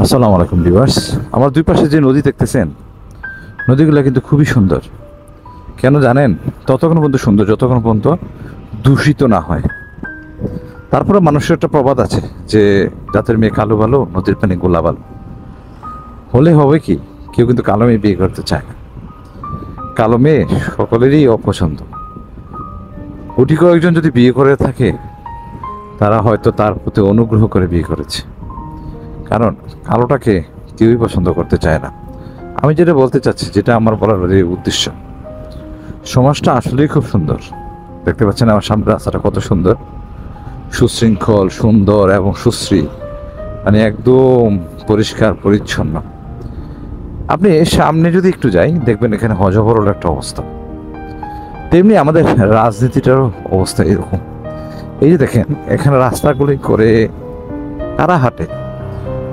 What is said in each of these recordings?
আসসালামু আলাইকুম ভিউয়ার্স। আমার দুই পাশে যে নদী দেখতেছেন, নদীগুলো কিন্তু খুবই সুন্দর। কেন জানেন? ততক্ষণ পর্যন্ত সুন্দর যতক্ষণ পর্যন্ত দূষিত না হয়। তারপরে মানুষের একটা প্রবাদ আছে যে জাতের মেয়ে কালো ভালো, নদীর পানি গোলা ভালো। হলে হবে কি, কেউ কিন্তু কালো মেয়ে বিয়ে করতে চায় না। কালো মেয়ে সকলেরই অপছন্দ। গুটি কয়েকজন যদি বিয়ে করে থাকে, তারা হয়তো তার প্রতি অনুগ্রহ করে বিয়ে করেছে। কারণ কালোটাকে কেউই পছন্দ করতে চায় না। আমি যেটা বলতে চাচ্ছি, যেটা আমার বলার যে উদ্দেশ্য, সমাজটা আসলেই খুব সুন্দর। দেখতে পাচ্ছেন আমার সামনে রাস্তাটা কত সুন্দর, সুশৃঙ্খল, সুন্দর এবং সুশ্রী, মানে একদম পরিষ্কার পরিচ্ছন্ন। আপনি সামনে যদি একটু যাই, দেখবেন এখানে হজবরল একটা অবস্থা। তেমনি আমাদের রাজনীতিটারও অবস্থা এরকম। এই যে দেখেন, এখানে রাস্তাগুলি করে কারা হাঁটে?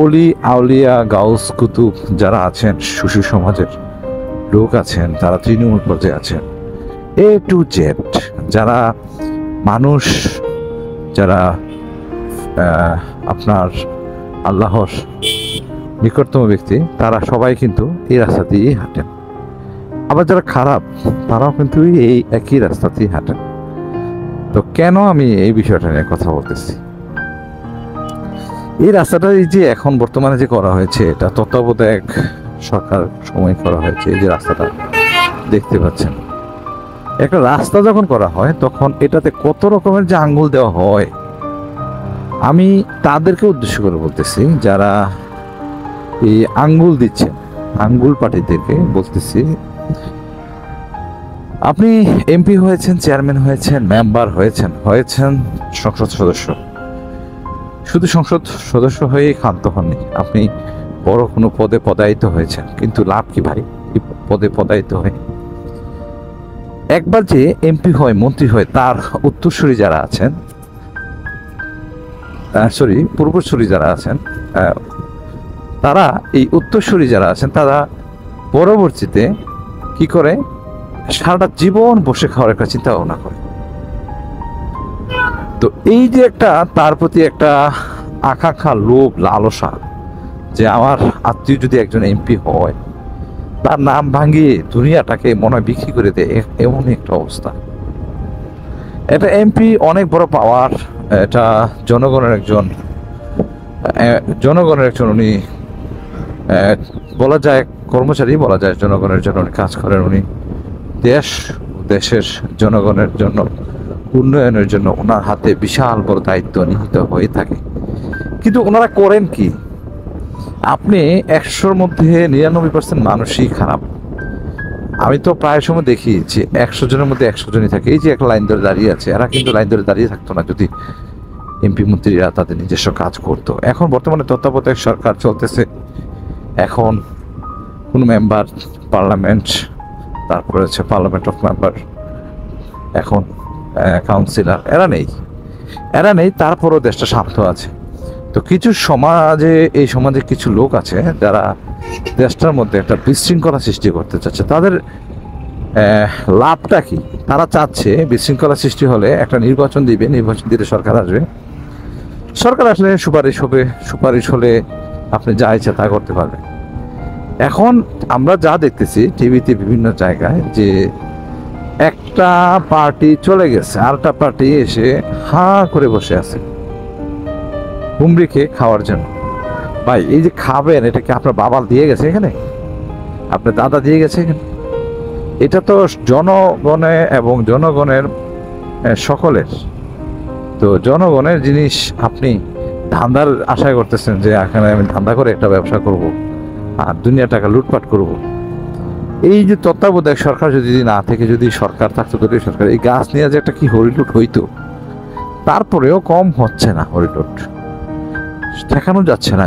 অলি আউলিয়া গাউস কুতুব যারা আছেন, সুশী সমাজের লোক আছেন, তারা তৃণমূল পর্যায়ে আছেন, এ টু জেড যারা মানুষ, যারা আপনার আল্লাহর নিকটতম ব্যক্তি, তারা সবাই কিন্তু এই রাস্তা দিয়েই হাঁটেন। আবার যারা খারাপ, তারাও কিন্তু এই একই রাস্তাতেই হাঁটেন। তো কেন আমি এই বিষয়টা নিয়ে কথা বলতেছি? এই রাস্তাটা এই যে এখন বর্তমানে যে করা হয়েছে, এটা তত্ত্বাবধায়ক সরকার সময় করা হয়েছে। এই যে রাস্তাটা দেখতে পাচ্ছেন, একটা রাস্তা যখন করা হয় তখন এটাতে কত রকমের যে আঙ্গুল দেওয়া হয়, আমি তাদেরকে উদ্দেশ্য করে বলতেছি যারা এই আঙ্গুল দিচ্ছেন, আঙ্গুল পার্টিদেরকে বলতেছি, আপনি এমপি হয়েছেন, চেয়ারম্যান হয়েছেন, মেম্বার হয়েছেন, সংসদ সদস্য। শুধু সংসদ সদস্য হয়েই ক্ষান্ত হননি, আপনি বড় কোনো পদে পদায়িত হয়েছেন, কিন্তু লাভ কি ভাই? পদে পদায়িত হয়ে একবার যে এমপি হয়, মন্ত্রী হয়, তার উত্তরসূরি যারা আছেন, পূর্বসূরি যারা আছেন, তারা এই উত্তরসূরি যারা আছেন, তারা পরবর্তীতে কি করে? সারাটা জীবন বসে খাওয়ার একটা চিন্তা ভাবনা করে। তো এই যে একটা তার প্রতি একটা আকাঙ্ক্ষা, লোভ, লালসা, যে আমার আত্মীয় যদি একজন এমপি হয়, তার নাম ভাঙিয়ে দুনিয়াটাকে মনে হয় বিক্রি করে দেয়, এমন একটা অবস্থা। এটা এমপি অনেক বড় পাওয়ার, এটা জনগণের একজন উনি বলা যায় কর্মচারী, বলা যায় জনগণের জন্য উনি কাজ করেন। উনি দেশের জনগণের জন্য, উন্নয়নের জন্য ওনার হাতে বিশাল বড় দায়িত্ব নিহিত হয়ে থাকে। কিন্তু ওনারা করেন কি? আপনি 100-র মধ্যে 99% মানুষই খারাপ। আমি তো প্রায় সময় দেখি যে 100 জনের মধ্যে 100 জনই থাকে। এই যে একটা লাইন ধরে দাঁড়িয়ে আছে, এরা কিন্তু লাইন ধরে দাঁড়িয়ে থাকতো না যদি এমপি মন্ত্রীরা তাদের নিজস্ব কাজ করতো। এখন বর্তমানে তত্ত্বাবধায়ক সরকার চলতেছে, এখন কোনো মেম্বার পার্লামেন্ট, তারপরে হচ্ছে পার্লামেন্ট অফ মেম্বার, এখন কাউন্সিলর, এরা নেই, তারপরও দেশটা শান্ত আছে। তো কিছু এই সমাজে কিছু লোক আছে যারা দেশটার মধ্যে একটা বিশৃঙ্খলা সৃষ্টি করতে চাচ্ছে। তাদের লাভটা কি? তারা চাচ্ছে বিশৃঙ্খলা সৃষ্টি হলে একটা নির্বাচন দিবে, নির্বাচন দিলে সরকার আসবে, সরকার আসলে সুপারিশ হলে আপনি যা ইচ্ছা তা করতে পারবেন। এখন আমরা যা দেখতেছি টিভিতে বিভিন্ন জায়গায়, যে একটা পার্টি চলে গেছে, আরেকটা পার্টি এসে হাঁ করে বসে আছে হুমড়ি খেয়ে খাওয়ার জন্য। ভাই, এই যে খাবেন, এটা কি আপনার বাবা দিয়ে গেছে এখানে? আপনার দাদা দিয়ে গেছে এখানে? এটা তো জনগণের সকলের। তো জনগণের জিনিস আপনি ধান্দার আশায় করতেছেন যে এখানে আমি ধান্দা করে একটা ব্যবসা করব আর দুনিয়া টাকা লুটপাট করব। এই যে তত্ত্বাবধায়ক সরকার যদি না থেকে, যদি সরকার থাকতো, দলীয় সরকার, এই গাছ নিয়ে যে একটা কি হরিলুট হইতো, তারপরেও কম হচ্ছে না হরিলুট। দেখানো যাচ্ছে না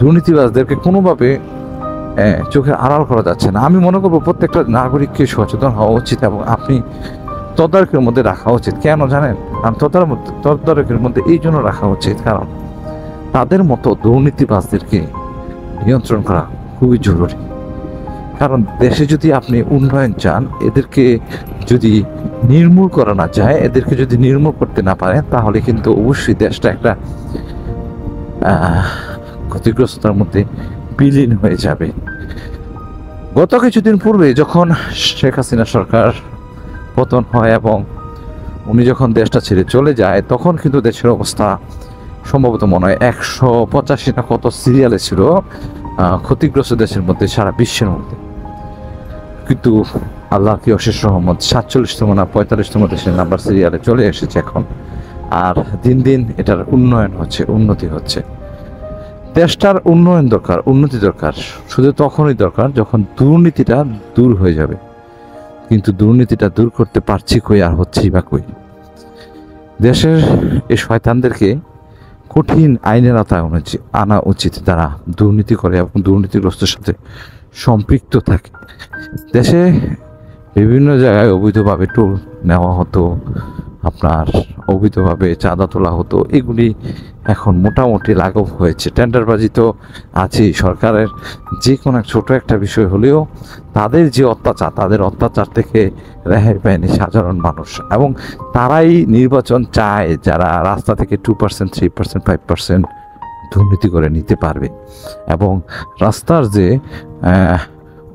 দুর্নীতিবাজদেরকে কোনোভাবে চোখে আড়াল করা যাচ্ছে না। আমি মনে করবো প্রত্যেকটা নাগরিককে সচেতন হওয়া উচিত এবং আপনি তদারকির মধ্যে রাখা উচিত। কেন জানেন? তদারকির মধ্যে এই জন্য রাখা উচিত, কারণ তাদের মতো দুর্নীতিবাজদেরকে নিয়ন্ত্রণ করা খুবই জরুরি। কারণ দেশে যদি আপনি উন্নয়ন চান, এদেরকে যদি নির্মূল করা না যায়, এদেরকে যদি নির্মূল করতে না পারেন, তাহলে কিন্তু অবশ্যই দেশটা একটা ক্ষতিগ্রস্ততার মধ্যে বিলীন হয়ে যাবে। গত কিছুদিন পূর্বে যখন শেখ হাসিনা সরকার পতন হয় এবং উনি যখন দেশটা ছেড়ে চলে যায়, তখন কিন্তু দেশের অবস্থা সম্ভবত মনে হয় 185 না কত সিরিয়ালে ছিল ক্ষতিগ্রস্ত দেশের মধ্যে, সারা বিশ্বের মধ্যে। কিন্তু আল্লাহ কি অশেষ রহমত, 47তম না 45তম দেশের নাম্বার সিরিয়ালে চলে এসেছে এখন। আর দিন দিন এটার উন্নয়ন হচ্ছে, উন্নতি হচ্ছে। দেশটার উন্নয়ন দরকার, উন্নতি দরকার, শুধু তখনই দরকার যখন দুর্নীতিটা দূর হয়ে যাবে। কিন্তু দুর্নীতিটা দূর করতে পারছি কই, আর হচ্ছেই বা কই। দেশের এই শয়তানদেরকে কঠিন আইনের আওতায় আনা উচিত, তারা দুর্নীতি করে এবং দুর্নীতিগ্রস্তের সাথে সম্পৃক্ত থাকে। দেশে বিভিন্ন জায়গায় অবৈধভাবে টোল নেওয়া হতো, আপনার অবৈধভাবে চাঁদা তোলা হতো, এগুলি এখন মোটামুটি লাঘব হয়েছে। টেন্ডারবাজি তো আছেই। সরকারের যে কোনো ছোট একটা বিষয় হলেও তাদের যে অত্যাচার, তাদের অত্যাচার থেকে রেহাই পায়নি সাধারণ মানুষ। এবং তারাই নির্বাচন চায় যারা রাস্তা থেকে 2%, 3%, 5% দুর্নীতি করে নিতে পারবে। এবং রাস্তার যে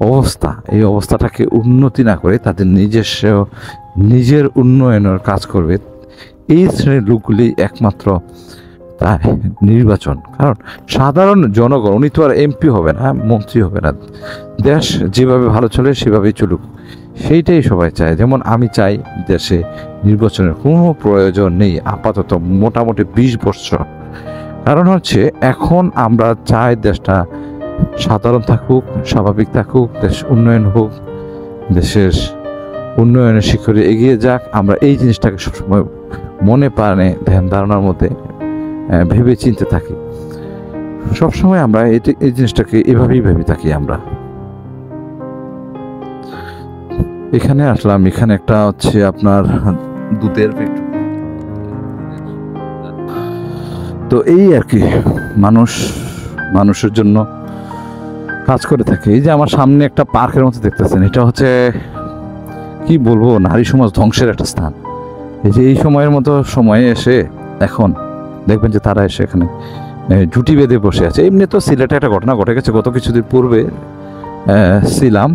অবস্থা, এই অবস্থাটাকে উন্নতি না করে তাদের নিজের উন্নয়নের কাজ করবে, এই শ্রেণীর লোকগুলি একমাত্র তার নির্বাচন। কারণ সাধারণ জনগণ, উনি তো আর এমপি হবে না, মন্ত্রী হবে না। দেশ যেভাবে ভালো চলে সেভাবেই চলুক, সেইটাই সবাই চায়। যেমন আমি চাই দেশে নির্বাচনের কোনো প্রয়োজন নেই আপাতত, মোটামুটি 20 বছর। কারণ হচ্ছে এখন আমরা চাই দেশটা সাধারণ থাকুক, স্বাভাবিক থাকুক, দেশ উন্নয়ন হোক, দেশের উন্নয়নের শিখরে এগিয়ে যাক। আমরা এই জিনিসটাকে সবসময় মনে প্রাণে ধ্যান ধারণার মধ্যে ভেবে চিনতে থাকি। সবসময় আমরা এই জিনিসটাকে এভাবেই ভেবে থাকি। আমরা এখানে আসলাম, এখানে একটা হচ্ছে আপনার দুধের ফ্যাক্টরি। তো এই আর কি, মানুষের জন্য কাজ করে থাকে। এই যে আমার সামনে একটা পার্কের মতো দেখতেছেন, এটা হচ্ছে কি বলবো, নারী সমাজ ধ্বংসের একটা স্থান। এই যে এই সময়ের মতো সময়ে এসে এখন দেখবেন যে তারা এসে এখানে জুটি বেঁধে বসে আছে। এমনি তো সিলেটে একটা ঘটনা ঘটে গেছে গত কিছুদিন পূর্বে। ছিলাম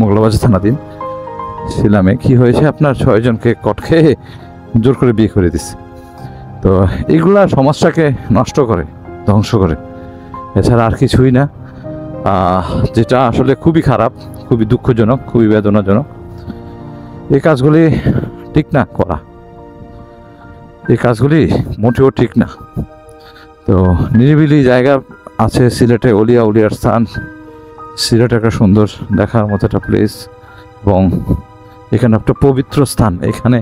মোগলাবাজার থানাধীন ছিলামে, কি হয়েছে আপনার 6 জনকে কট খেয়ে জোর করে বিয়ে করে দিচ্ছে। তো এইগুলা সমাজটাকে নষ্ট করে, ধ্বংস করে, এছাড়া আর কিছুই না। যেটা আসলে খুবই খারাপ, খুবই দুঃখজনক, খুবই বেদনাজনক। এই কাজগুলি ঠিক না করা, এই কাজগুলি মোটেও ঠিক না। তো নিরিবিলি জায়গা আছে সিলেটে, উলিয়ার স্থান। সিলেট একটা সুন্দর দেখার মতো একটা প্লেস এবং এখানে একটা পবিত্র স্থান। এখানে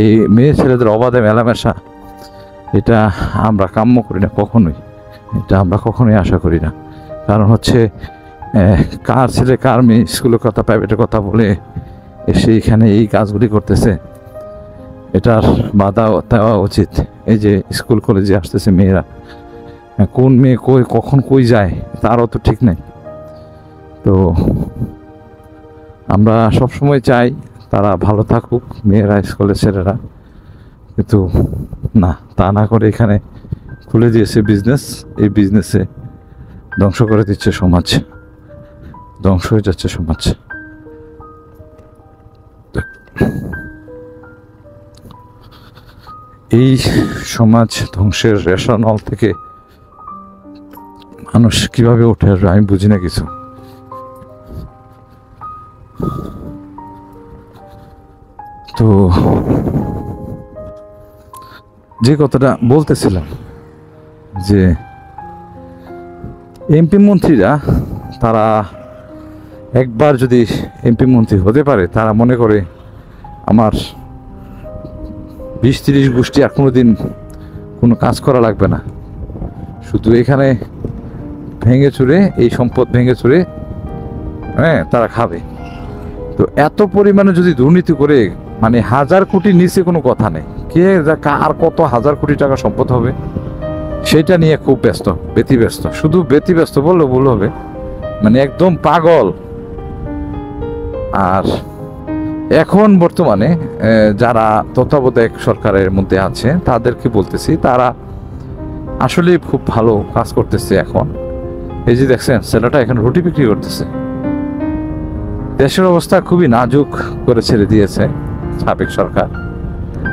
এই মেয়ে ছেলেদের অবাধে মেলামেশা, এটা আমরা কাম্য করি না কখনোই, এটা আমরা কখনোই আশা করি না। কারণ হচ্ছে কার ছেলে কার মেয়ে স্কুলের কথা, প্রাইভেটের কথা বলে এসে এখানে এই কাজগুলি করতেছে, এটার বাধা দেওয়া উচিত। এই যে স্কুল কলেজে আসতেছে মেয়েরা, কোন মেয়ে কখন কই যায় তারও তো ঠিক নেই। তো আমরা সবসময় চাই তারা ভালো থাকুক, মেয়েরা, স্কুলের ছেলেরা, কিন্তু না, তা না করে এখানে খুলে দিয়েছে বিজনেস। এই বিজনেসে ধ্বংস করে দিচ্ছে সমাজ, ধ্বংস হয়ে যাচ্ছে সমাজ। এই সমাজ ধ্বংসের রেশনল থেকে মানুষ কিভাবে উঠে আসবে আমি বুঝি না কিছু। তো যে কথাটা বলতেছিলাম, যে এমপি মন্ত্রীরা তারা একবার যদি এমপি মন্ত্রী হতে পারে, তারা মনে করে আমার 20-30 গোষ্ঠী আর কোনোদিন কোনো কাজ করা লাগবে না, শুধু এখানে ভেঙে চুরে, এই সম্পদ ভেঙে চুরে তারা খাবে। তো এত পরিমাণে যদি দুর্নীতি করে, মানে 1000 কোটির নিচে কোনো কথা নেই, কে আর কত 1000 কোটি টাকা সম্পদ হবে সেটা নিয়ে খুব ব্যতিব্যস্ত, শুধু ব্যতিব্যস্ত বললে ভুল হবে, মানে একদম পাগল। আর এখন বর্তমানে যারা তত্ত্বাবধায়ক সরকারের মধ্যে আছে তাদেরকে বলতেছি, তারা আসলে খুব ভালো কাজ করতেছে এখন। এই যে দেখছেন ছেলেটা এখন রুটি বিক্রি করতেছে। দেশের অবস্থা খুবই নাজুক করে ছেড়ে দিয়েছে সাবেক সরকার,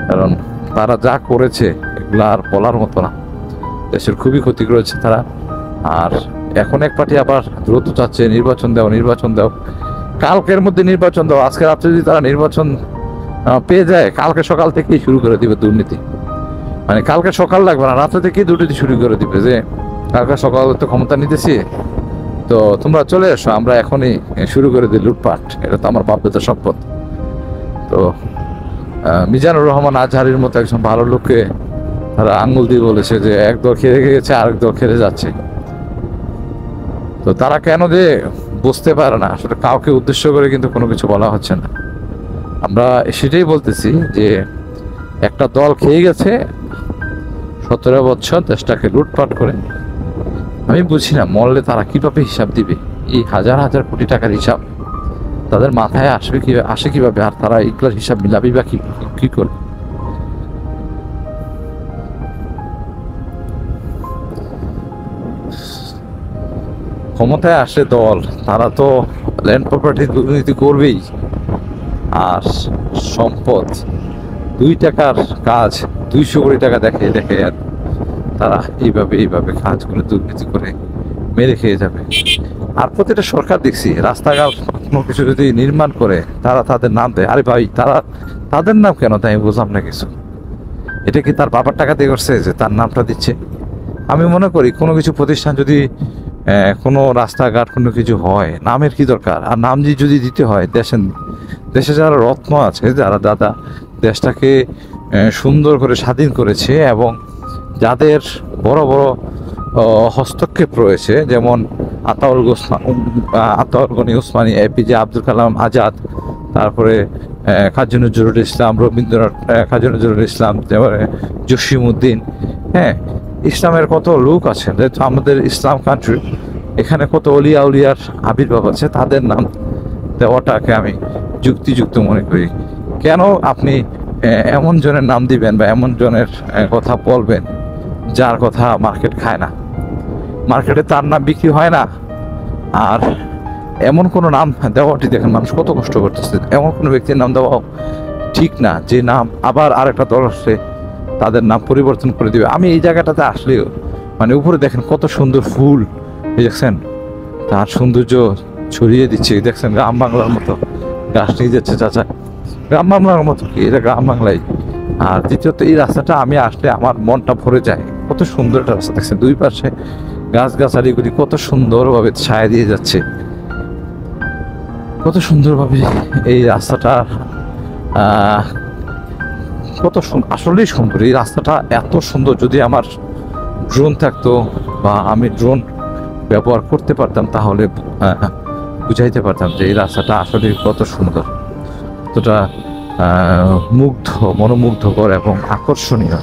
কারণ তারা যা করেছে এগুলো আর বলার মতো না। দেশের খুবই ক্ষতি করেছে তারা। আর এখন এক পার্টি আবার দ্রুত চাচ্ছে নির্বাচন দাও, নির্বাচন দাও, কালকের মধ্যে নির্বাচন দাও। আজকে রাত্রে যদি তারা নির্বাচন পেয়ে যায়, কালকে সকাল থেকেই শুরু করে দিবে দুর্নীতি। মানে কালকে সকাল লাগবে না, রাত্রে থেকেই দুর্নীতি শুরু করে দিবে যে কালকে সকাল তো ক্ষমতা নিতেছি, তো তোমরা চলে এসো, আমরা এখনই শুরু করে দিই লুটপাট। এটা তো আমার বাপ দাদার সম্পদ। তো মিজানুর রহমান আজহারির মতো একজন ভালো লোককে তারা আঙ্গুল দিয়ে বলেছে যে এক দল খেলে গেছে আরেক দল খেলে যাচ্ছে। তো তারা কেন যে বুঝতে পারে না, আসলে কাউকে উদ্দেশ্য করে কিন্তু কোনো কিছু বলা হচ্ছে না। আমরা সেটাই বলতেছি যে একটা দল খেয়ে গেছে 17 বছর দেশটাকে লুটপাট করে। আমি বুঝি না মরলে তারা কিভাবে হিসাব দিবে, এই হাজার হাজার কোটি টাকার হিসাব তাদের মাথায় আসে কিভাবে, আর তারা এগুলোর হিসাব মিলাবি বা কি করে। ক্ষমতায় আসে দল, তারা তো ল্যান্ড প্রপার্টি দুর্নীতি করবেই। আর সম্পদ 2 টাকার কাজ 200 কোটি টাকা দেখে দেখে আর তারা এইভাবে কাজগুলো দুর্নীতি করে মেরে খেয়ে যাবে। আর প্রতিটা সরকার দেখছি রাস্তাঘাট কোনো কিছু যদি নির্মাণ করে তারা তাদের নাম দেয়। আরে ভাই, তারা তাদের নাম কেন দেয় আমি বুঝলাম না কিছু। এটা কি তার বাবার টাকা দিয়ে করছে যে তার নামটা দিচ্ছে? আমি মনে করি কোনো কিছু প্রতিষ্ঠান যদি কোনো রাস্তাঘাট কোনো কিছু হয়, নামের কি দরকার? আর নাম যদি দিতে হয় দেশে যারা রত্ন আছে, যারা দাদা দেশটাকে সুন্দর করে স্বাধীন করেছে এবং যাদের বড় বড় হস্তক্ষেপ রয়েছে, যেমন আতাউল গনি ওসমানী, এপিজে আব্দুল কালাম আজাদ, তারপরে কাজী নজরুল ইসলাম, রবীন্দ্রনাথ, কাজী নজরুল ইসলাম, জসিমউদ্দিন, হ্যাঁ, ইসলামের কত লোক আছেন, যেহেতু আমাদের ইসলাম কান্ট্রি, এখানে কত অলিয়া উলিয়ার আবির্ভাব আছে, তাদের নাম দেওয়াটাকে আমি যুক্তিযুক্ত মনে করি। কেন আপনি এমন জনের নাম দিবেন বা এমন জনের কথা বলবেন যার কথা মার্কেট খায় না, মার্কেটে তার নাম বিক্রি হয় না? আর এমন কোনো নাম দেওয়াটি দেখেন মানুষ কত কষ্ট করতেছে, এমন কোনো ব্যক্তির নাম দেওয়াও ঠিক না যে নাম আবার আরেকটা দল আসলে তাদের নাম পরিবর্তন করে দিবে। আমি এই জায়গাটাতে আসলেও মানে উপরে দেখেন কত সুন্দর ফুল, দেখছেন তার সৌন্দর্য ছড়িয়ে দিচ্ছে, দেখছেন গ্রাম বাংলার মতো গাছ নিয়ে যাচ্ছে চাচা, গ্রাম বাংলার মতো কি এটা গ্রাম বাংলাই। আর দ্বিতীয়ত এই রাস্তাটা আমি আসলে আমার মনটা ভরে যায়, কত সুন্দর একটা রাস্তা, দেখছেন দুই পাশে গাছগাছালিগুলি কত সুন্দরভাবে ছায়া দিয়ে যাচ্ছে, কত সুন্দরভাবে এই রাস্তাটা কত আসলেই সুন্দর। এই রাস্তাটা এত সুন্দর, যদি আমার ড্রোন থাকতো বা আমি ড্রোন ব্যবহার করতে পারতাম তাহলে বুঝাইতে পারতাম যে এই রাস্তাটা আসলে কত সুন্দর, কতটা মনোমুগ্ধকর এবং আকর্ষণীয়।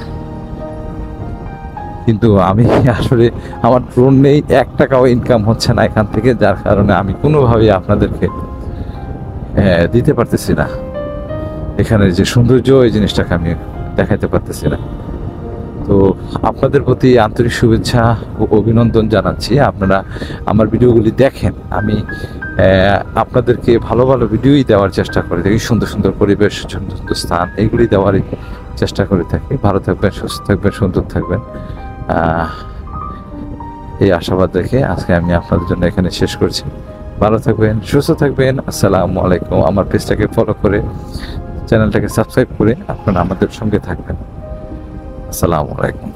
কিন্তু আমি আসলে আমার ড্রোন নেই, 1 টাকাও ইনকাম হচ্ছে না এখান থেকে, যার কারণে আমি কোনোভাবেই আপনাদেরকে দিতে পারতেছি না এখানের যে সৌন্দর্য, এই জিনিসটাকে আমি দেখাতে পারতেছি না। তো আপনাদের প্রতি আন্তরিক শুভেচ্ছা ও অভিনন্দন জানাচ্ছি। আপনারা আমার ভিডিওগুলি দেখেন, আমি আপনাদেরকে ভালো ভালো ভিডিওই দেওয়ার চেষ্টা করে থাকি, সুন্দর সুন্দর পরিবেশ, সুন্দর সুন্দর স্থান, এইগুলি দেওয়ারই চেষ্টা করে থাকি। ভালো থাকবেন, সুস্থ থাকবেন, সুন্দর থাকবেন, এই আশাবাদ রেখে আজকে আমি আপনাদের জন্য এখানে শেষ করছি। ভালো থাকবেন, সুস্থ থাকবেন। আসসালামু আলাইকুম। আমার পেজটাকে ফলো করে চ্যানেলটাকে সাবস্ক্রাইব করে আপনারা আমাদের সঙ্গে থাকবেন। আসসালামু আলাইকুম।